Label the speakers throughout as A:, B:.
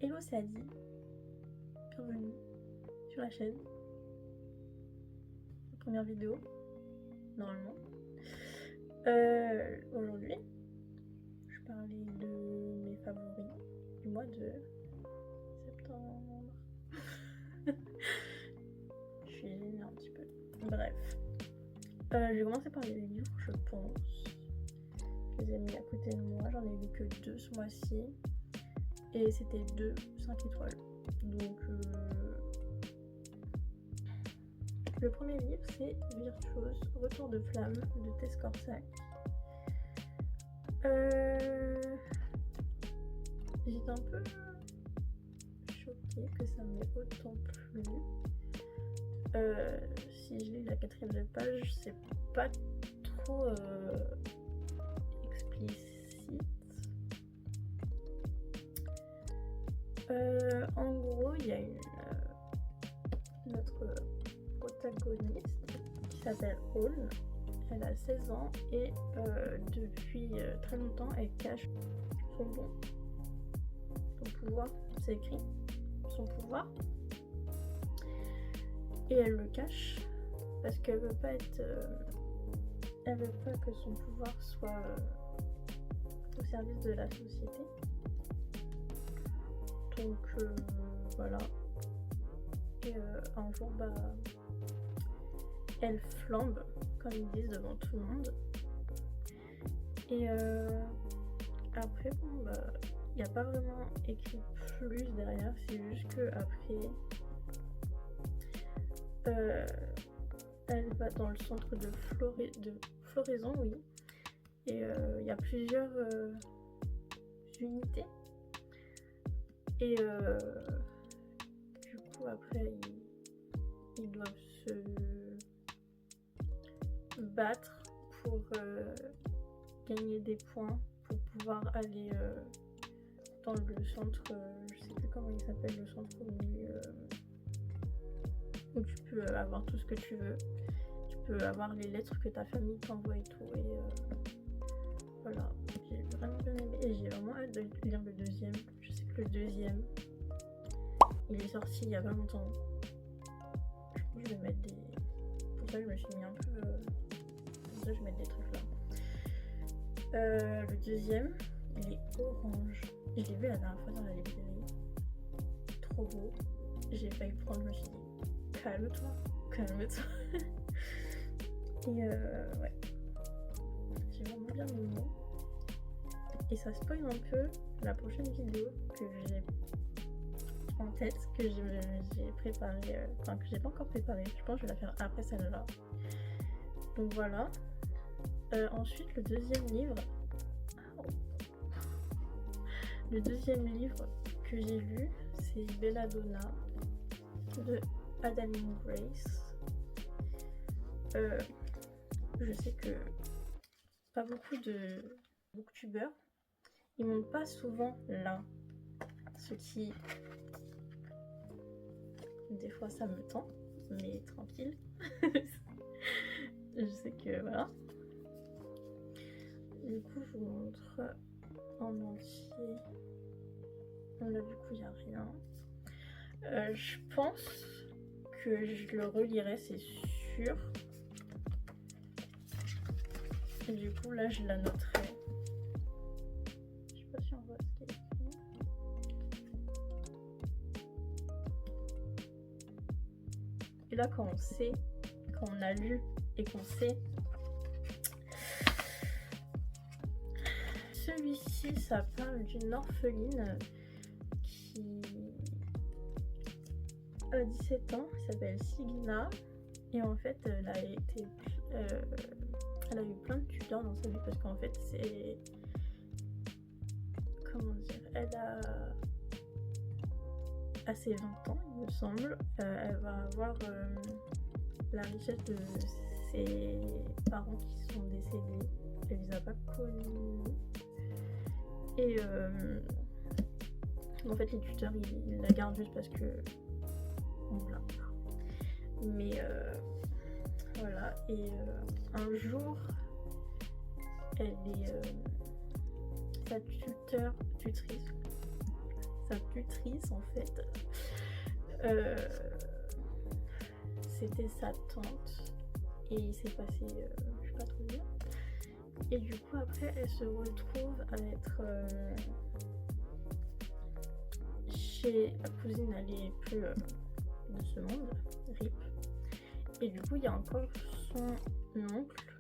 A: Hello, c'est Adi. Bienvenue sur la chaîne. Première vidéo, normalement. Aujourd'hui, je parlais de mes favoris du mois de septembre. Je suis gênée un petit peu. Bref. Je vais commencer par les livres, je pense. Je les ai mis à côté de moi. J'en ai lu que 2 ce mois-ci. Et c'était 2 5 étoiles. Donc, le premier livre, c'est Virtuose, Retour de flamme de Tess Corsac. J'étais un peu choquée que ça m'ait autant plu. Si je lis la 4e page, c'est pas trop explicite. En gros, il y a notre protagoniste qui s'appelle Hall. Elle a 16 ans et depuis très longtemps, elle cache son don, son pouvoir. C'est écrit son pouvoir. Et elle le cache parce qu'elle veut pas être. Elle veut pas que son pouvoir soit au service de la société. Donc voilà. Et un jour, elle flambe, comme ils disent, devant tout le monde. Et après, il n'y a pas vraiment écrit plus derrière. C'est juste que après, elle va dans le centre de floraison, oui. Et il y a plusieurs unités. Et du coup, après, ils doivent se battre pour gagner des points pour pouvoir aller dans le centre, je sais plus comment il s'appelle, le centre où tu peux avoir tout ce que tu veux. Tu peux avoir les lettres que ta famille t'envoie et tout. Et voilà, j'ai vraiment bien aimé et j'ai vraiment hâte de lire le 2e. Je sais que le 2e, il est sorti il y a pas longtemps. Je pense que je vais mettre des... Pour ça, je me suis mis un peu... Pour ça, je vais mettre des trucs là. Le 2e, il est orange. Je l'ai vu la dernière fois dans la librairie. Trop beau. J'ai failli le prendre, je me suis dit, calme-toi. Et ouais. J'ai vraiment bien aimé. Et ça spoil un peu la prochaine vidéo que j'ai en tête, que j'ai préparée, enfin que j'ai pas encore préparée. Je pense que je vais la faire après celle-là. Donc voilà. Ensuite, le 2e livre. Le 2e livre que j'ai lu, c'est Belladonna de Adalyn Grace. Je sais que pas beaucoup de booktubeurs, ils montent pas souvent là, ce qui des fois ça me tend, mais tranquille. Je sais que voilà. Du coup, je vous montre en entier. Là, du coup, il n'y a rien. Je pense que je le relirai, c'est sûr. Et du coup, là, je la noterai. Je sais pas si on voit ce qu'il y a écrit. Et là, quand on sait, quand on a lu et qu'on sait. Celui-ci, ça parle d'une orpheline qui a 17 ans, elle s'appelle Signa. Et en fait, elle a eu plein de tuteurs dans sa vie parce qu'en fait, c'est... Comment dire, elle a... À ses 20 ans, il me semble, elle va avoir la richesse de ses parents qui sont décédés. Elle les a pas connus. Et en fait, les tuteurs, ils la gardent juste parce que... Voilà. Mais voilà. Et un jour, elle est sa tutrice, sa tutrice en fait. C'était sa tante et il s'est passé, je sais pas trop bien. Et du coup après elle se retrouve à être chez la cousine, elle est plus de ce monde, RIP. Et du coup il y a encore son oncle,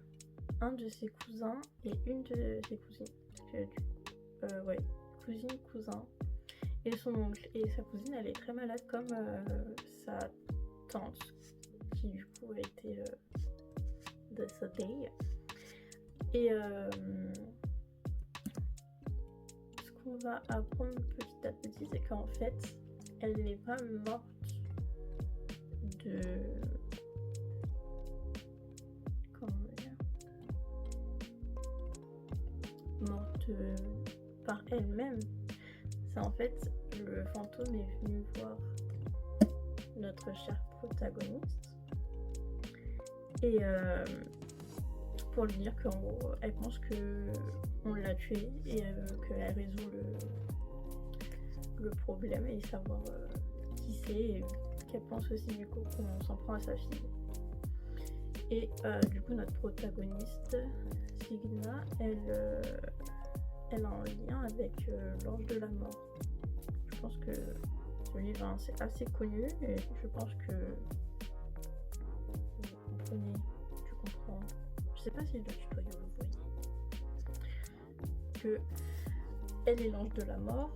A: un de ses cousins et une de ses cousines. Ouais, cousine, cousin et son oncle. Et sa cousine elle est très malade comme sa tante qui du coup a été décédée. Et ce qu'on va apprendre petit à petit, c'est qu'en fait, elle n'est pas morte de... Comment dire, morte par elle-même. C'est en fait, le fantôme est venu voir notre chère protagoniste. Et pour lui dire qu'en gros, elle pense qu'on l'a tué et qu'elle résout le problème et savoir qui c'est, et qu'elle pense aussi du coup qu'on s'en prend à sa fille. Et du coup notre protagoniste, Signa, elle a un lien avec l'ange de la mort. Je pense que ce livre hein, c'est assez connu et je pense que vous comprenez, tu comprends. Je sais pas si je dois tutoyer ou vous voyez. Que elle est l'ange de la mort.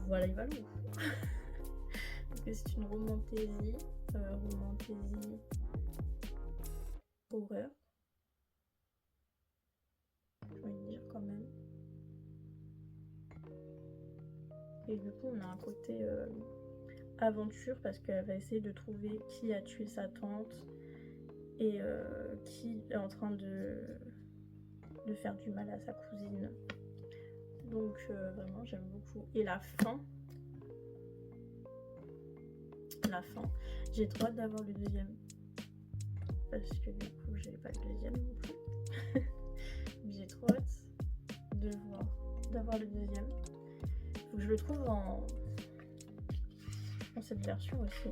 A: Voilà, il va lourd. C'est une romantésie horreur. Je vais dire quand même. Et du coup, on a un côté aventure parce qu'elle va essayer de trouver qui a tué sa tante et qui est en train de faire du mal à sa cousine. Donc vraiment j'aime beaucoup. Et la fin, j'ai trop hâte d'avoir le deuxième. Parce que du coup j'ai pas le deuxième non plus. J'ai trop hâte d'avoir le deuxième. Faut que je le trouve en cette version aussi.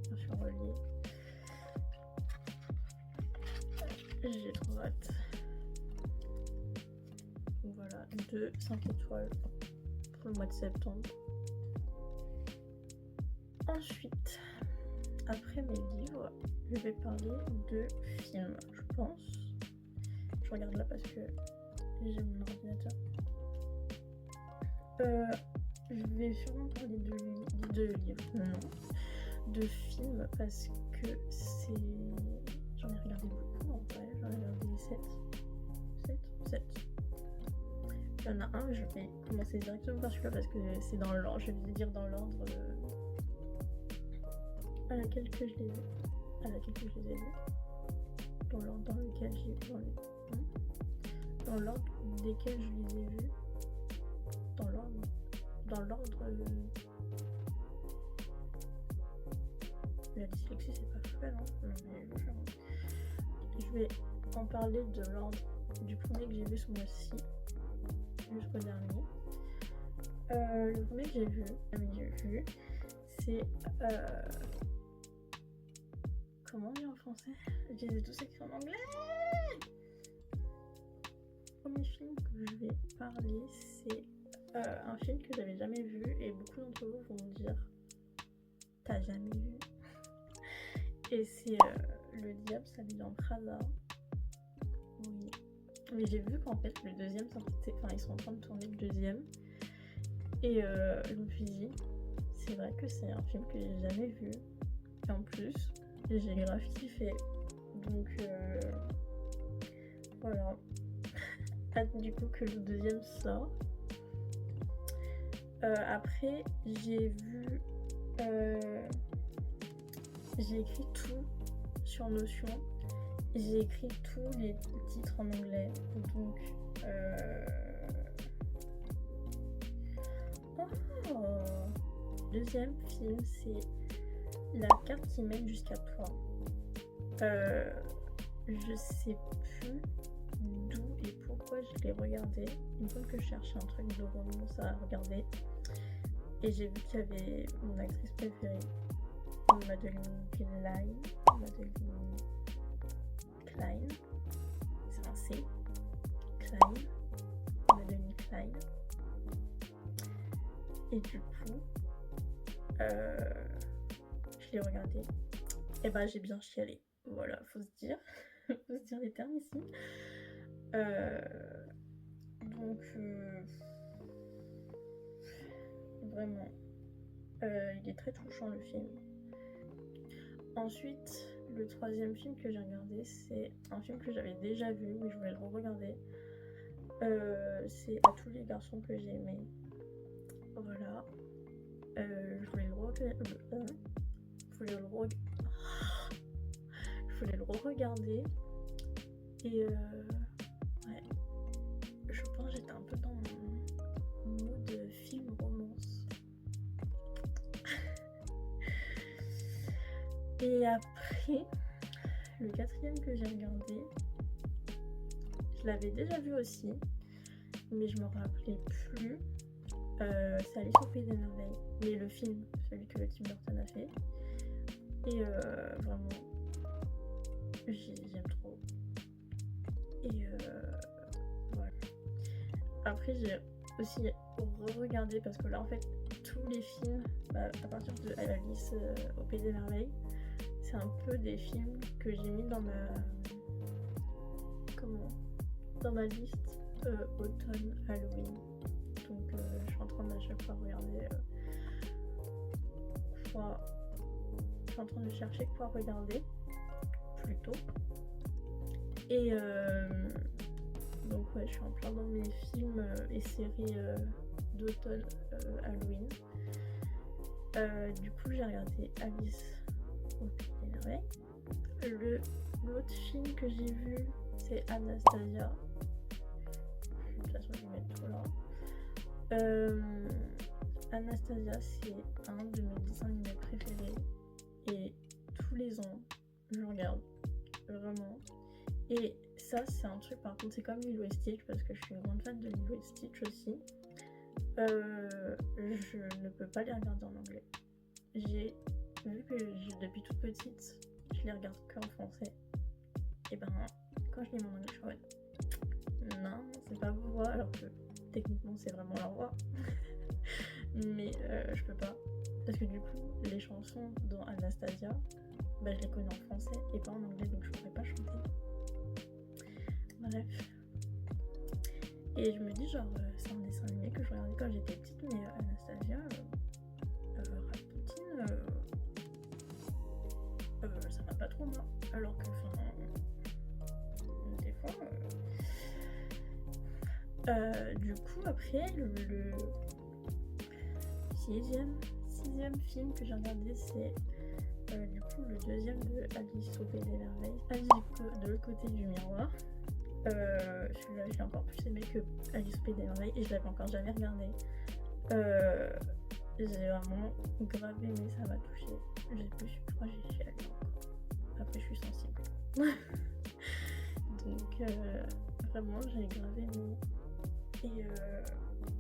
A: Version reliée. J'ai trop hâte. Voilà, 5 étoiles pour le mois de septembre. Ensuite, après mes livres, je vais parler de films, je pense. Je regarde là parce que j'ai mon ordinateur. Je vais sûrement parler de livres, non, de films parce que c'est... J'en ai regardé beaucoup en vrai, j'en ai regardé 7. Il y en a un, je vais commencer directement par celui-là parce que c'est dans l'ordre, je vais dire dans l'ordre à laquelle que je les ai vus. Dans l'ordre dans lequel dans l'ordre desquels je les ai vus. Dans l'ordre la dyslexie c'est pas fait non mais je vais en parler de l'ordre du premier que j'ai vu ce mois-ci jusqu'au dernier. Le premier que j'ai vu c'est comment on dit en français? Je les ai tous écrits en anglais. Le premier film que je vais parler c'est un film que j'avais jamais vu et beaucoup d'entre vous vont me dire t'as jamais vu. Et c'est Le Diable s'habille en Prada. Oui. Mais j'ai vu qu'en fait le deuxième sortait, enfin ils sont en train de tourner le deuxième. Et je me suis dit, c'est vrai que c'est un film que j'ai jamais vu. Et en plus, j'ai grave kiffé. Donc voilà. Hâte du coup que le deuxième sort. Après, j'ai écrit tout sur Notion. J'ai écrit tous les titres en anglais. Donc, deuxième film, c'est La carte qui mène jusqu'à toi. Je sais plus d'où et pourquoi je je l'ai regardé. Il me semble que je cherchais un truc de romance à regarder. Et j'ai vu qu'il y avait mon actrice préférée, Madeline Klein. C'est un C. Klein. Madeline Klein. Et du coup, je l'ai regardé. Et bah j'ai bien chialé. Voilà, faut se dire. Faut se dire les termes ici. Donc, vraiment, il est très touchant le film. Ensuite, le troisième film que j'ai regardé, c'est un film que j'avais déjà vu, mais je voulais le re-regarder. C'est À tous les garçons que j'ai aimés. Voilà. Je voulais le re-regarder. Et ouais, je pense que j'étais un peu dans mon mode film romance. Et après, le quatrième que j'ai regardé, je l'avais déjà vu aussi, mais je me rappelais plus. C'est Alice au Pays des Merveilles, mais le film, celui que Tim Burton a fait. Et vraiment, j'aime trop. Et voilà. Après, j'ai aussi re-regardé parce que là, en fait, tous les films, à partir de Alice au Pays des Merveilles, c'est un peu des films que j'ai mis dans ma liste automne Halloween. Donc je suis en train d'à chaque fois regarder je suis en train de chercher quoi regarder plutôt. Et donc ouais, je suis en plein dans mes films et séries d'automne Halloween. Du coup j'ai regardé Alice au Pays des Merveilles. L'autre film que j'ai vu, c'est Anastasia. De toute façon je vais mettre tout là. Anastasia, c'est un de mes dessins animés préférés et tous les ans je regarde vraiment. Et ça, c'est un truc, par contre, c'est comme Lilo et Stitch, parce que je suis une grande fan de Lilo et Stitch aussi. Je ne peux pas les regarder en anglais. Vu que depuis toute petite, je les regarde qu'en français. Et ben, quand je lis mon anglais, je suis en mode non, c'est pas vos voix, alors que techniquement, c'est vraiment leur voix. Mais je peux pas. Parce que du coup, les chansons dans Anastasia, je les connais en français et pas en anglais, donc je pourrais pas chanter. Bref. Et je me dis, genre, c'est un dessin animé que je regardais quand j'étais petite, mais Anastasia, Rasputin, ça m'a pas trop moi. Alors que, des fois. Du coup, après, le sixième film que j'ai regardé, c'est du coup le deuxième de Alice au Pays des Merveilles, Alice de l'autre côté du miroir. Celui-là, je l'ai encore plus aimé que Alice au Pays des Merveilles et je l'avais encore jamais regardé. J'ai vraiment grave aimé, ça m'a touchée. Je crois que j'ai chialé encore. Après, je suis sensible. Donc, vraiment, j'ai grave aimé. Et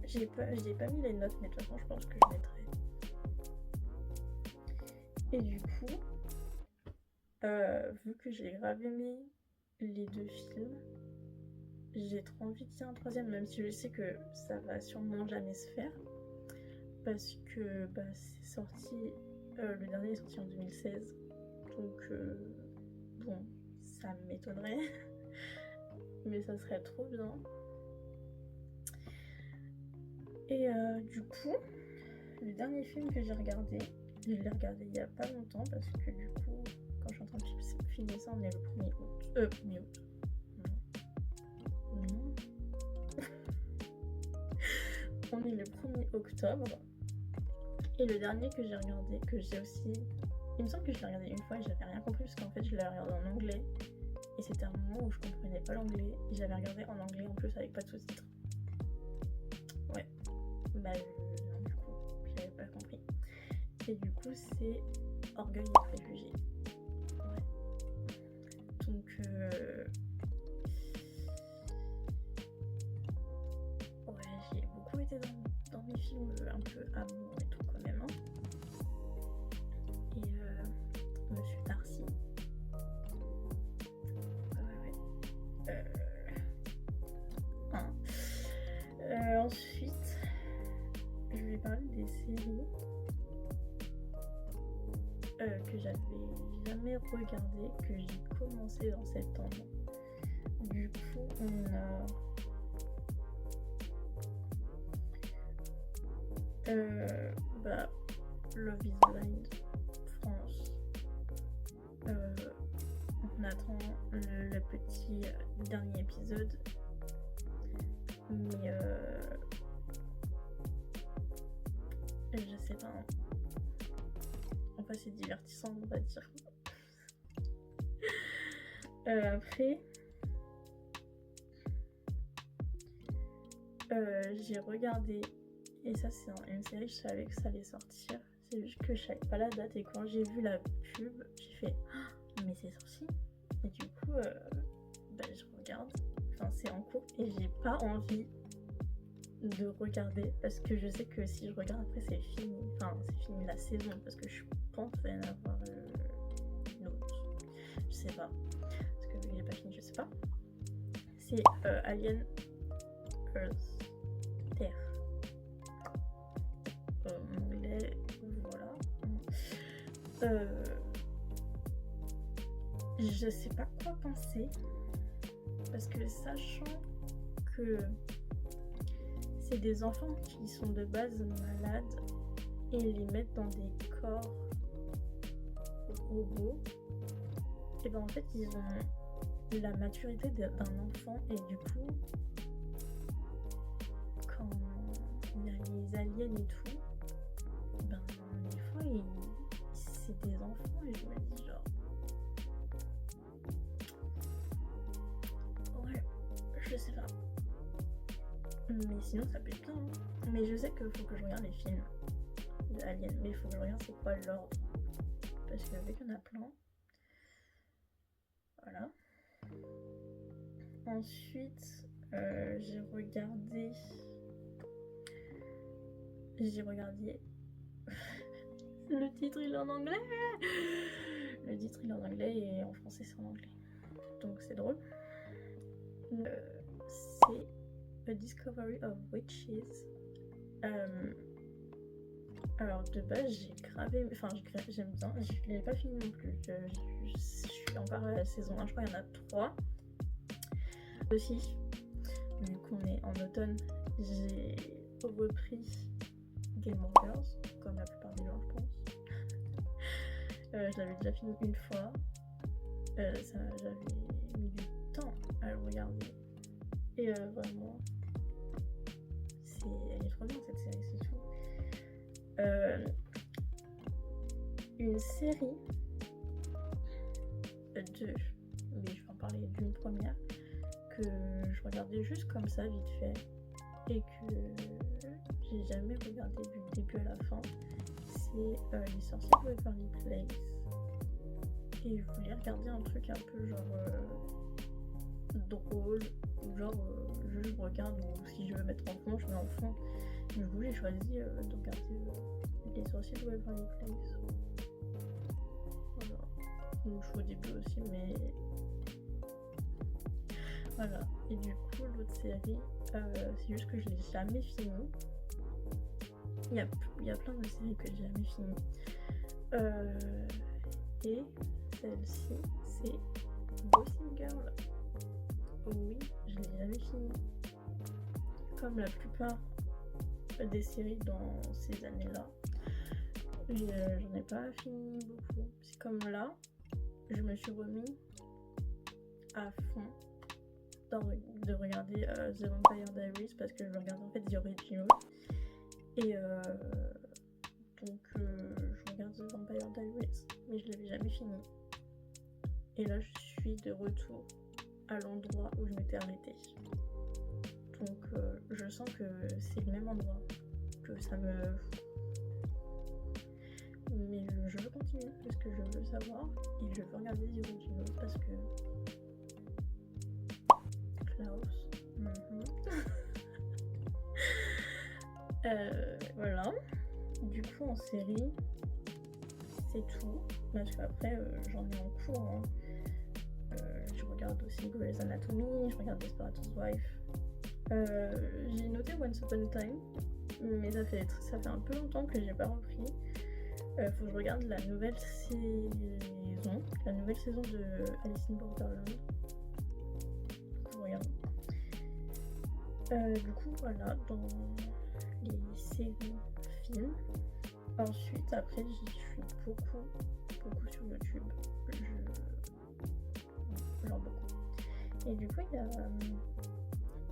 A: j'ai pas mis les notes, mais de toute façon, je pense que je mettrai. Et du coup, vu que j'ai grave aimé les deux films, j'ai trop envie de dire un troisième, même si je sais que ça va sûrement jamais se faire. Parce que c'est sorti, le dernier est sorti en 2016. Donc, bon, ça m'étonnerait. Mais ça serait trop bien. Et du coup, le dernier film que j'ai regardé, je l'ai regardé il y a pas longtemps parce que du coup, quand je suis en train de filmer ça, on est le 1er août. 1er août. Non. On est le 1er octobre. Et le dernier que j'ai regardé, que j'ai aussi... Il me semble que je l'ai regardé une fois et j'avais rien compris parce qu'en fait je l'ai regardé en anglais. Et c'était un moment où je comprenais pas l'anglais. Et j'avais regardé en anglais en plus avec pas de sous-titres. Ouais. Non, du coup, j'avais pas compris. Et du coup, c'est Orgueil et Préjugés. Ouais. Donc, un peu amour et tout quand même. Hein. Et Monsieur Darcy. Ensuite, je vais parler des séries que j'avais jamais regardées, que j'ai commencé dans septembre. Du coup, on a Love is Blind France. On attend le petit dernier épisode. Mais je sais pas. Enfin, c'est divertissant, on va dire. Après, j'ai regardé, et ça c'est une série, je savais que ça allait sortir. C'est juste que je savais pas la date, et quand j'ai vu la pub, j'ai fait mais c'est sorti. Et du coup, je regarde. Enfin, c'est en cours et j'ai pas envie de regarder parce que je sais que si je regarde après c'est fini. Enfin, c'est fini la saison parce que je pense qu'il va y en avoir une autre. Je sais pas. Parce que il est pas fini, je sais pas. C'est Alien Earth Terre. En anglais, voilà. Je sais pas quoi penser. Parce que sachant que c'est des enfants qui sont de base malades et ils les mettent dans des corps robots, et ben en fait ils ont la maturité d'un enfant et du coup quand il y a les aliens et tout, ben des fois c'est des enfants et je me dis genre je sais pas. Mais sinon ça peut être bien. Hein. Mais je sais qu'il faut que je regarde les films de Alien. Mais il faut que je regarde c'est quoi l'ordre. Parce que vu qu'il y en a plein. Voilà. Ensuite, j'ai regardé. Le titre il est en anglais. Le titre il est en anglais et en français c'est en anglais. Donc c'est drôle. C'est A Discovery of Witches. Alors de base j'ai gravé, enfin j'aime bien, je l'ai pas fini non plus, je suis encore à la saison 1, je crois qu'il y en a 3. Aussi, vu qu'on est en automne, j'ai repris Game of Girls, comme la plupart des gens je pense. Je l'avais déjà fini une fois, j'avais mis du temps à le regarder. Et vraiment, elle est trop bien cette série, c'est tout. Une série de, mais je vais en parler d'une première, que je regardais juste comme ça, vite fait, et que j'ai jamais regardé du début à la fin. C'est Les Sorciers de Waverly Place. Et je voulais regarder un truc un peu genre drôle, genre je regarde, ou si je veux mettre en fond, je mets en fond. Du coup, j'ai choisi de regarder Les Sorciers de Waverly Place. Voilà. Donc, je suis au début aussi, mais voilà. Et du coup, l'autre série, c'est juste que je l'ai jamais fini. Il y a plein de séries que j'ai jamais fini. Et celle-ci, c'est Gossip Girl. Oui, je l'ai jamais fini. Comme la plupart des séries dans ces années-là, j'en ai pas fini beaucoup. C'est comme là, je me suis remis à fond de regarder The Vampire Diaries parce que je regarde en fait The Original. Et donc je regarde The Vampire Diaries, mais je l'avais jamais fini. Et là, je suis de retour à l'endroit où je m'étais arrêtée. Donc je sens que c'est le même endroit, que ça me... Mais je veux continuer parce que je veux savoir et je veux regarder The Original parce que... Klaus. Voilà. voilà. Du coup, en série, c'est tout. Parce qu'après, j'en ai en cours. Hein. Je regarde aussi Grey's Anatomy, je regarde Desperate Housewives. J'ai noté Once Upon a Time, mais ça fait un peu longtemps que j'ai pas repris. Faut que je regarde la nouvelle saison de Alice in Borderland. Faut que je regarde. Du coup, voilà, dans les séries, films. Ensuite, après, j'y suis beaucoup sur YouTube. Genre beaucoup. Et du coup, il y a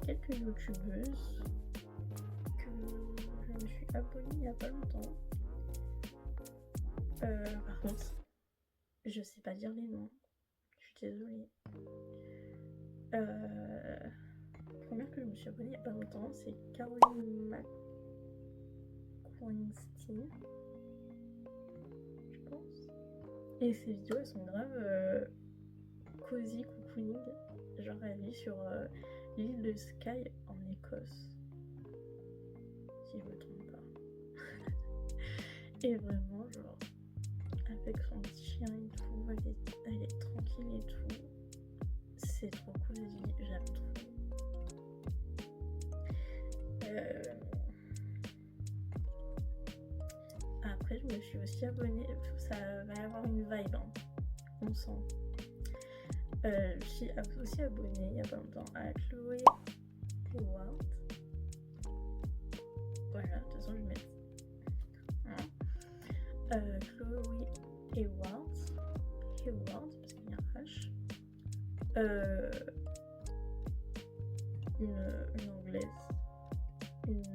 A: quelques youtubeuses que je me suis abonnée il y a pas longtemps. Par contre, je sais pas dire les noms. Je suis désolée. La première que je me suis abonnée il y a pas longtemps, c'est Caroline McQueenstein, je pense. Et ses vidéos, elles sont grave cozy cocooning. Genre, elle vit sur l'île de Skye en Écosse. Si je me trompe pas. Et vraiment, genre, avec son petit chien et tout, elle est tranquille et tout. C'est trop cool, j'aime trop. Après, je me suis aussi abonnée, ça va y avoir une vibe, hein, on sent. Je suis aussi abonnée il y a pas longtemps à Chloé Hayward. Voilà, de toute façon, je mets. Chloé Hayward, parce qu'il y a un H. Une anglaise, une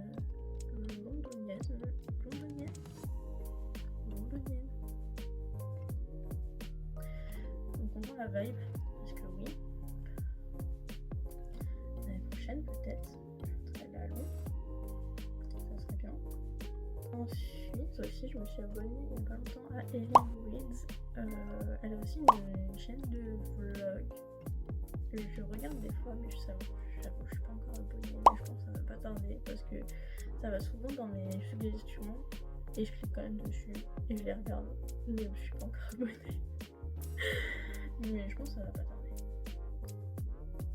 A: londonienne. Donc on voit la vibe, parce que oui. L'année prochaine peut-être, je voudrais aller à Londres. Ça serait bien. Ensuite aussi, je me suis abonnée il y a pas longtemps à Ellen Reads. Elle a aussi une chaîne de vlog. Je regarde des fois, mais j'avoue, je suis pas encore abonnée. Mais je pense que ça va pas tarder parce que ça va souvent dans mes suggestions et je clique quand même dessus et je les regarde. Mais je suis pas encore abonnée. Mais je pense que ça va pas tarder.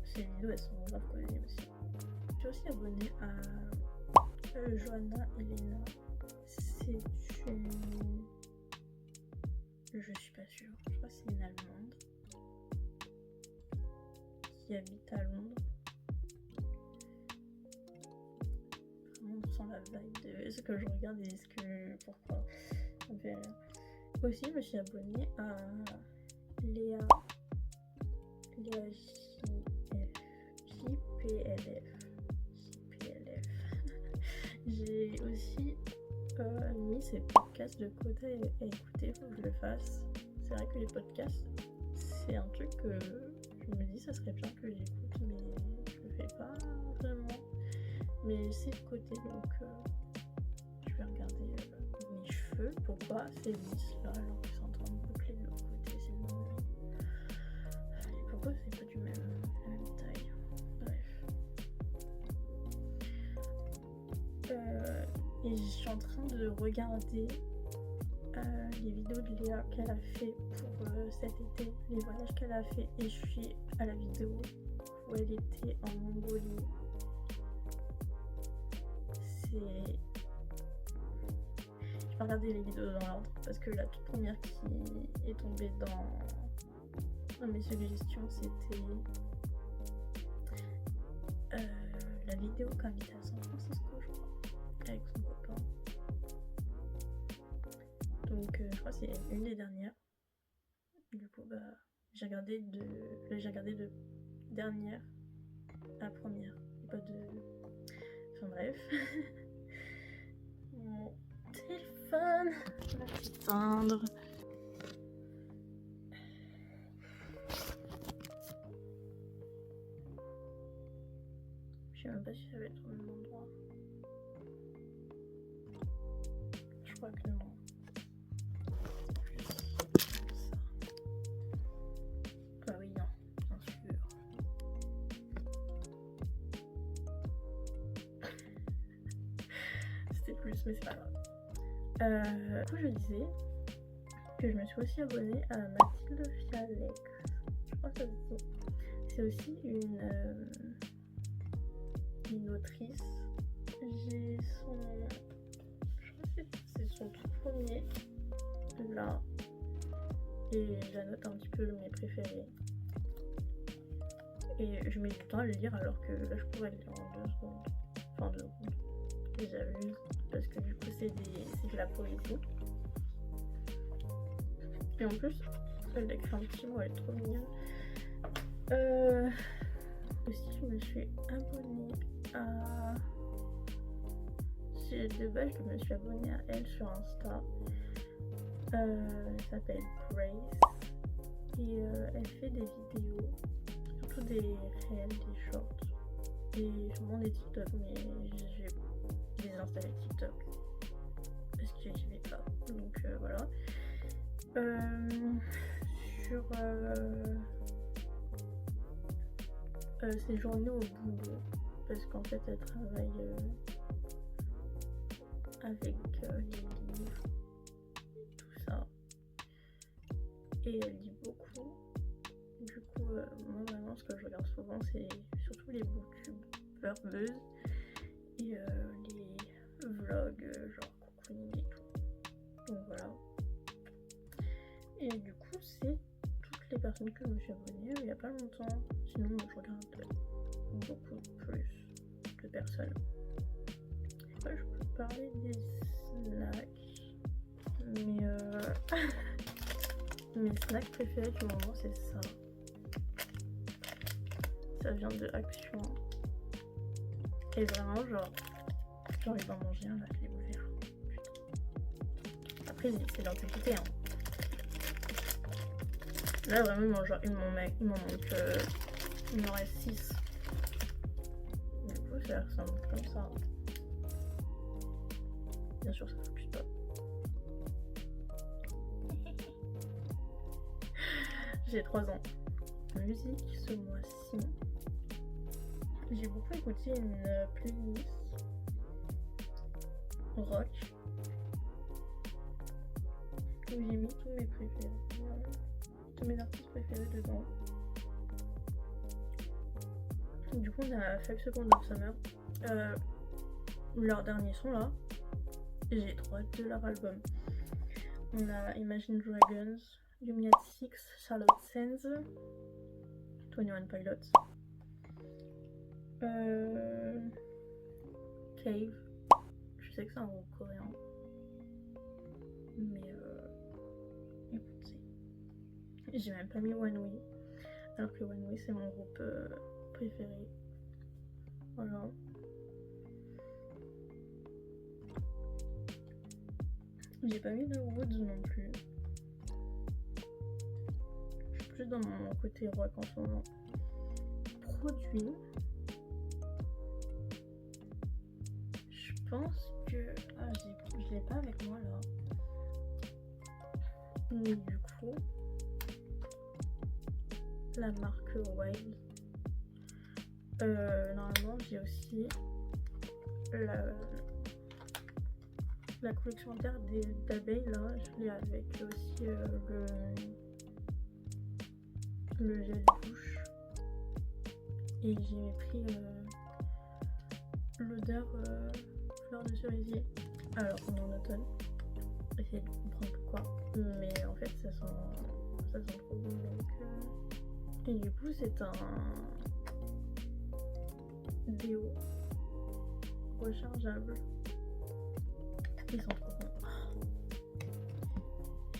A: Ces vidéos, elles sont grave connues aussi. Je suis aussi abonnée à Johanna Elena. C'est une... Je suis pas sûre. Je crois que c'est une Allemande qui habite à Londres. Vraiment, on sent la vibe de ce que je regarde et ce que... Pourquoi ça me fait rire. Aussi, je me suis abonnée à Léa JPLF. J'ai aussi mis ces podcasts de côté à écouter, faut que je le fasse. C'est vrai que les podcasts, c'est un truc que je me dis ça serait bien que j'écoute, mais je le fais pas vraiment. Mais c'est de côté, donc je vais regarder mes cheveux. Pourquoi c'est lisse là alors qu'ils sont en train de boucler de l'autre côté, c'est bon. Et pourquoi c'est pas la même taille? Bref. Et je suis en train de regarder les vidéos de Léa qu'elle a fait pour cet été, les voyages qu'elle a fait, et je suis à la vidéo où elle était en Mongolie. Je vais regarder les vidéos dans l'ordre parce que la toute première qui est tombée dans mes suggestions, c'était la vidéo quand elle était à San Francisco, je crois, avec son copain. Donc je crois que c'est une des dernières. Du coup j'ai regardé de dernière à première, pas de... Enfin bref. Mon téléphone va s'éteindre. Je sais même pas si ça va être au même endroit. Je crois que non. Ah oui, non, bien sûr. c'est plus, mais c'est pas grave. Du coup, je disais que je me suis aussi abonnée à Mathilde Fialex. Je crois que ça se dit. C'est aussi une autrice. J'ai son... Je crois que c'est son tout premier, là. Et j'annote un petit peu mes préférés. Et je mets du temps à le lire alors que là je pourrais le lire en 2 secondes. Enfin 2 secondes. Et j'abuse parce que du coup c'est de la poésie. Et en plus, elle écrit un petit mot, elle est trop mignonne. Aussi je me suis abonnée à... De base je me suis abonnée à elle sur Insta. Elle s'appelle Grace. Et elle fait des vidéos. Surtout des réels, des shorts et sûrement des TikTok, mais j'ai désinstallé TikTok parce que j'y vais pas, donc voilà. Sur ses journées au boulot, parce qu'en fait elle travaille avec les livres, tout ça, et elle lit beaucoup. Du coup, moi vraiment ce que je regarde souvent c'est surtout les booktubeuses et les vlogs genre cocooning et tout. Donc voilà. Et du coup c'est toutes les personnes que je me suis abonnée il y a pas longtemps. Sinon je regarde beaucoup plus de personnes. Après je peux parler des snacks. Mais mes snacks préférés du moment c'est ça. Ça vient de Action. Et vraiment, genre, j'ai envie d'en manger un là, je l'ai ouvert. Après, c'est l'antiquité, hein. Là, vraiment, genre, il m'en manque, il m'en reste 6. Du coup, ça ressemble comme ça. Bien sûr, ça focus pas. J'ai 3 ans. Musique ce mois-ci. J'ai beaucoup écouté une playlist rock où j'ai mis tous mes préférés, tous mes artistes préférés dedans. Du coup on a 5 Seconds of Summer, leur dernier son là, j'ai trop hâte de leur album. On a Imagine Dragons, Yumi at Six, Charlotte Sands, 21 Pilots, Cave, je sais que c'est un groupe coréen, mais écoutez, j'ai même pas mis One Way, alors que One Way c'est mon groupe préféré. Voilà. J'ai pas mis de Woods non plus. Je suis plus dans mon côté rock en ce moment. Produit. Je pense que... Ah, je l'ai pas avec moi là. Mais du coup... La marque Wild. Normalement, j'ai aussi la collection terre d'abeilles là. Je l'ai avec aussi le gel douche. Et j'ai pris l'odeur fleur de cerisier alors qu'on est en automne. Essayez de comprendre pourquoi, mais en fait ça sent trop bon donc et du coup c'est un déo rechargeable, ils sont trop bons.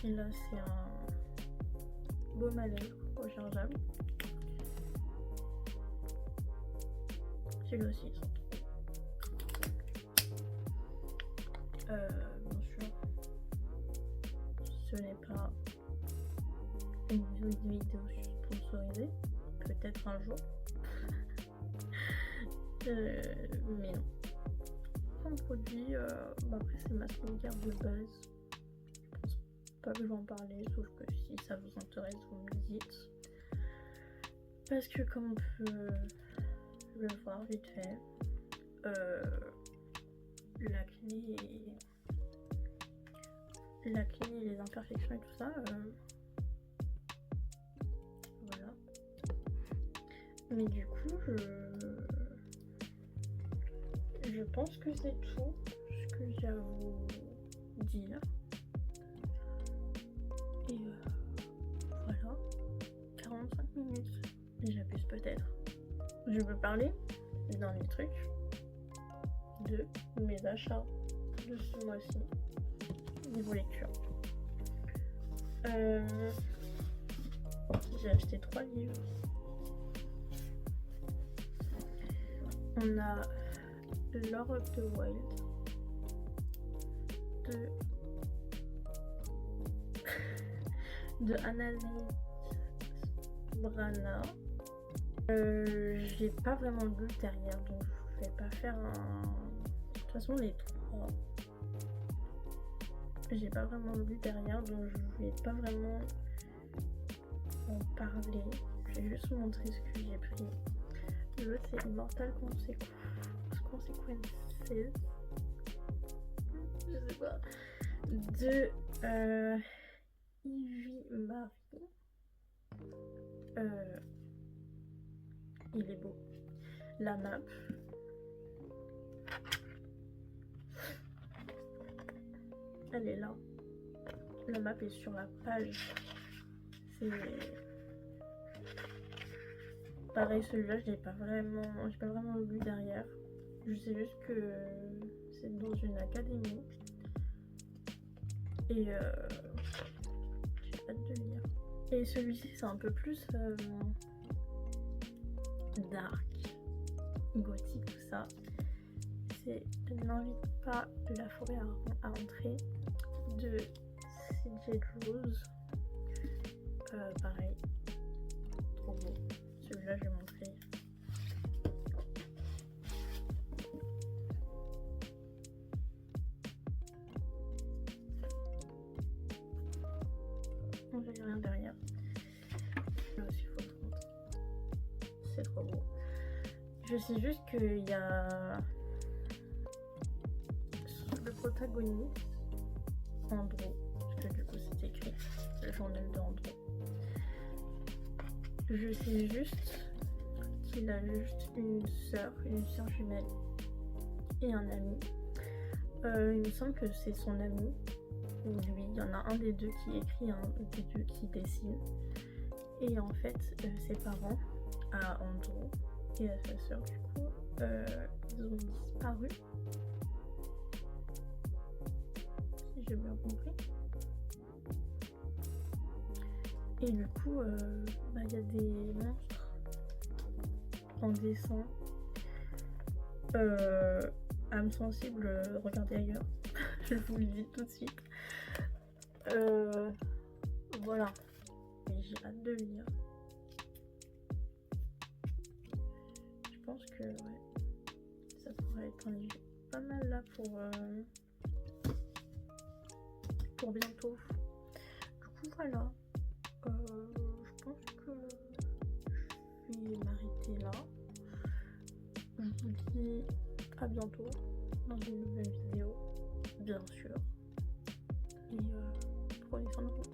A: Et là c'est un baume à lèvres rechargeable. Celui-là aussi, ils sont trop. Bien sûr, ce n'est pas une vidéo sponsorisée, peut-être un jour, mais non. Comme produit, après c'est ma skincare de base. Je pense pas que je vais en parler, sauf que si ça vous intéresse, vous me dites. Parce que comme on peut le voir vite fait, l'acné et les imperfections et tout ça. Voilà. Mais du coup, je pense que c'est tout ce que j'ai à vous dire. Et voilà, 45 minutes, j'abuse peut-être. Je peux parler dans les trucs de mes achats de ce mois-ci, niveau lecture. J'ai acheté 3 livres. On a Lord of the Wild de Annalise Brana. J'ai pas vraiment lu derrière, donc je vais pas faire un... De toute façon, les 3, j'ai pas vraiment lu derrière, donc je vais pas vraiment en parler. Je vais juste vous montrer ce que j'ai pris. L'autre, c'est Immortal Consequences. Je sais pas. De Ivy Marie. Il est beau. La map. Elle est là. La map est sur la page. C'est pareil, celui-là, j'ai pas vraiment lu derrière. Je sais juste que c'est dans une académie. Et j'ai hâte de lire. Et celui-ci, c'est un peu plus dark, gothique, tout ça. C'est N'invite pas la forêt à entrer de C.J. Rose. Pareil, trop beau. Celui-là, je vais montrer. On ne voit rien derrière. Là aussi, il faut le montrer. C'est trop beau. Je sais juste qu'il y a le protagoniste, Andrew, parce que du coup c'est écrit le journal de Andrew. Je sais juste qu'il a juste une sœur jumelle et un ami. Il me semble que c'est son ami, ou lui, il y en a un des deux qui écrit, un des deux qui dessine. Et en fait, ses parents, à Andrew et à sa sœur, du coup, ils ont disparu. Si j'ai bien compris. Et du coup, y a des monstres en dessin. Âme sensible, regardez ailleurs. Je vous le dis tout de suite. Voilà. Et j'ai hâte de lire. Je pense que ouais, ça pourrait être un livre pas mal là pour bientôt. Du coup voilà. Je pense que je vais m'arrêter là. Je vous dis à bientôt dans une nouvelle vidéo, bien sûr. Et prenez soin de vous.